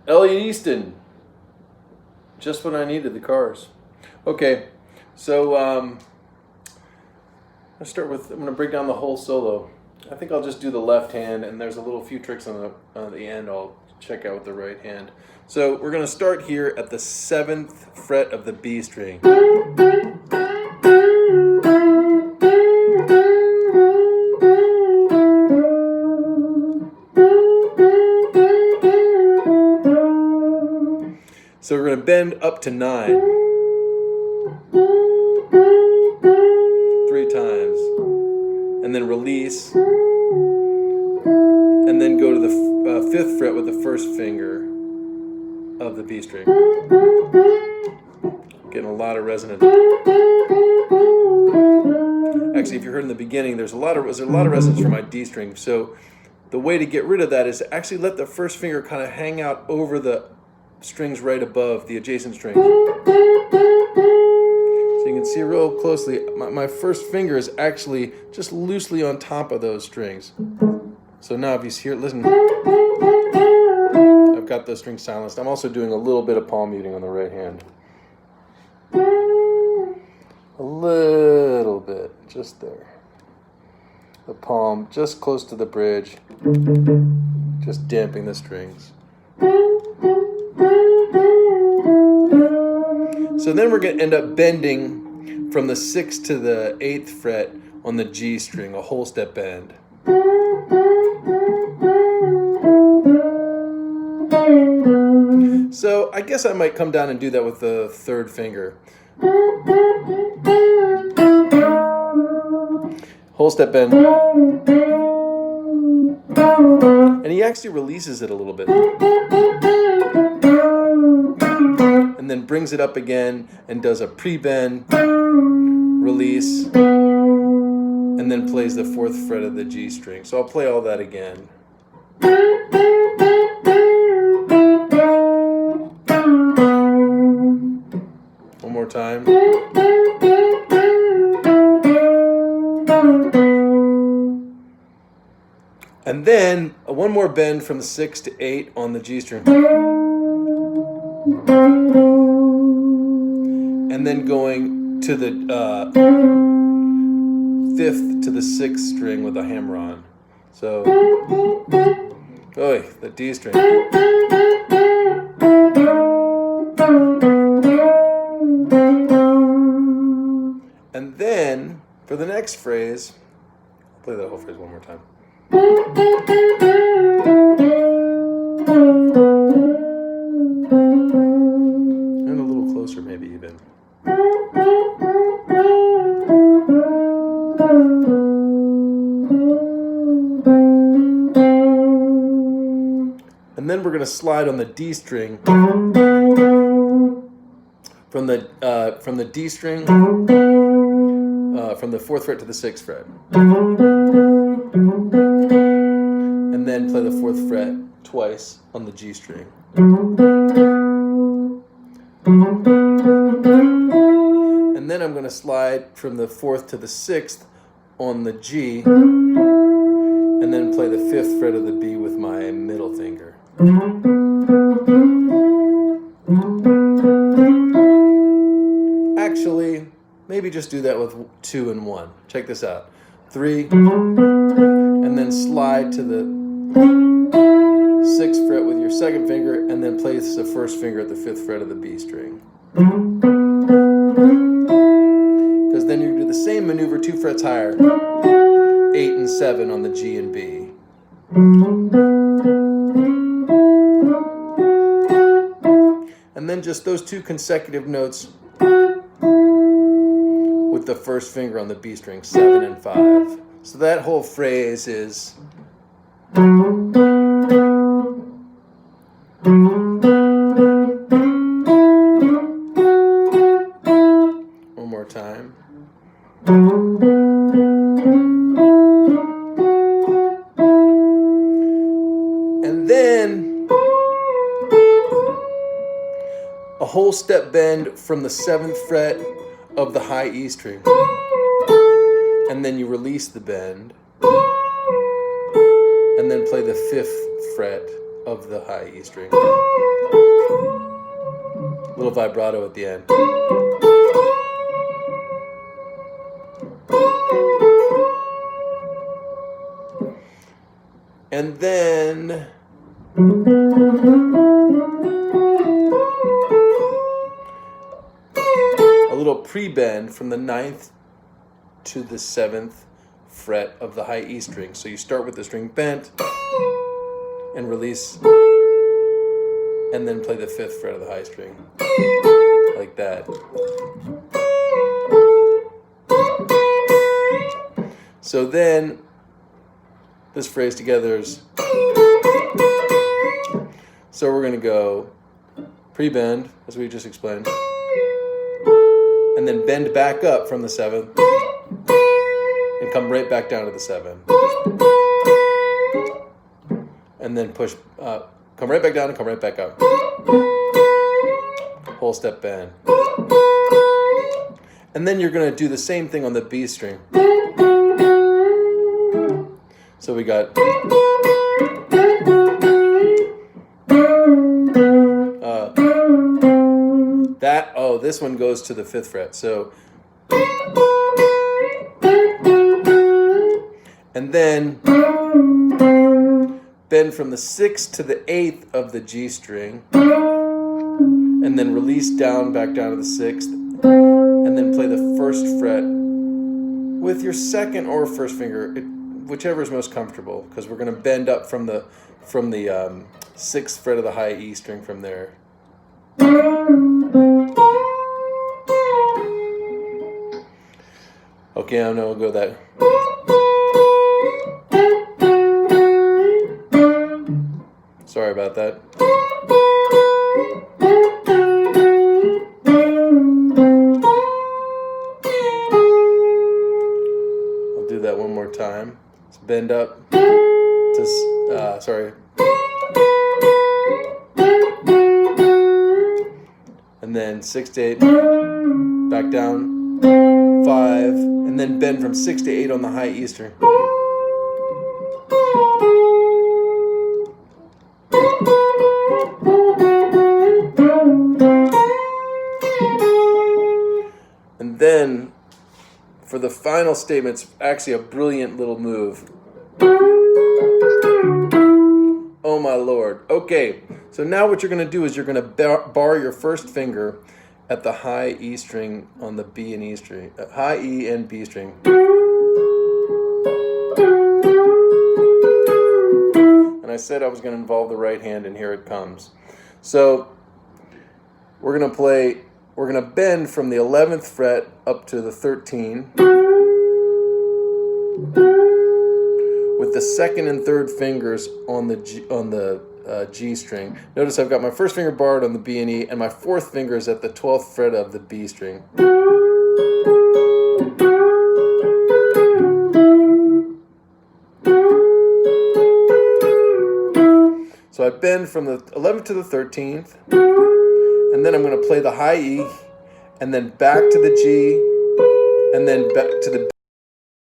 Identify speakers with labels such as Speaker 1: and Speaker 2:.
Speaker 1: Elliot Easton. Just when I needed the Cars. Okay, so let's start with, I'm going to break down the whole solo. I think I'll just do the left hand, and there's a little few tricks on the end I'll check out with the right hand. So we're going to start here at the 7th fret of the B string. So we're going to bend up to 9 3 times, and then release, and then go to the 5th fret with the first finger of the B string. Getting a lot of resonance. Actually, if you heard in the beginning, there's a lot of resonance from my D string. So the way to get rid of that is to actually let the first finger kind of hang out over the strings right above the adjacent strings. So you can see real closely, my first finger is actually just loosely on top of those strings. So now if you hear, listen, I've got those strings silenced. I'm also doing a little bit of palm muting on the right hand. A little bit, just there. The palm just close to the bridge, just damping the strings. So then we're going to end up bending from the 6th to the 8th fret on the G string, a whole step bend. So I guess I might come down and do that with the 3rd finger. Whole step bend. And he actually releases it a little bit. And then brings it up again and does a pre-bend, release, and then plays the 4th fret of the G string. So I'll play all that again. One more time. And then one more bend from the 6 to 8 on the G string. And then going to the 5th to the 6th string with a hammer on. So, the D string. And then, for the next phrase, I'll play that whole phrase one more time. And a little closer, maybe even. And then we're going to slide on the D string from the D string from the 4th fret to the 6th fret, and then play the 4th fret twice on the G string. And then I'm going to slide from the 4th to the 6th on the G, and then play the 5th fret of the B with my middle finger. Actually, maybe just do that with 2 and 1. Check this out. 3, and then slide to the 6th fret with your 2nd finger, and then place the 1st finger at the 5th fret of the B string. Because then you do the same maneuver 2 frets higher, 8 and 7 on the G and B. And then just those 2 consecutive notes with the 1st finger on the B string, 7 and 5. So that whole phrase is one more time. And then a whole step bend from the 7th fret of the high E string. and then you release the bend, and then play the 5th fret of the high E string. Little vibrato at the end. And then a little pre-bend from the 9th to the 7th fret of the high E string. So you start with the string bent and release, and then play the 5th fret of the high string, like that. So then this phrase together is, so we're going to go pre-bend, as we just explained, and then bend back up from the 7th and come right back down to the 7, and then push come right back down and come right back up. Whole step bend. And then you're going to do the same thing on the B string. So we got this one goes to the 5th fret. So, and then bend from the 6th to the 8th of the G string, and then release down, back down to the 6th, and then play the 1st fret with your 2nd or 1st finger, whichever is most comfortable, because we're going to bend up from the 6th fret of the high E string from there. Okay, I know we'll go that. Sorry about that. I'll do that one more time. Let's bend up to, sorry. And then 6 to 8, back down, 5, and then bend from 6 to 8 on the high E string. And then, for the final statement, it's actually a brilliant little move. Oh my Lord. Okay, so now what you're going to do is you're going to bar your first finger at the high E string on the B and E string, high E and B string. And I said I was going to involve the right hand, and here it comes. So we're going to bend from the 11th fret up to the 13 with the 2nd and 3rd fingers on the G string. Notice I've got my 1st finger barred on the B and E, and my 4th finger is at the 12th fret of the B string. So I bend from the 11th to the 13th, and then I'm going to play the high E, and then back to the G, and then back to the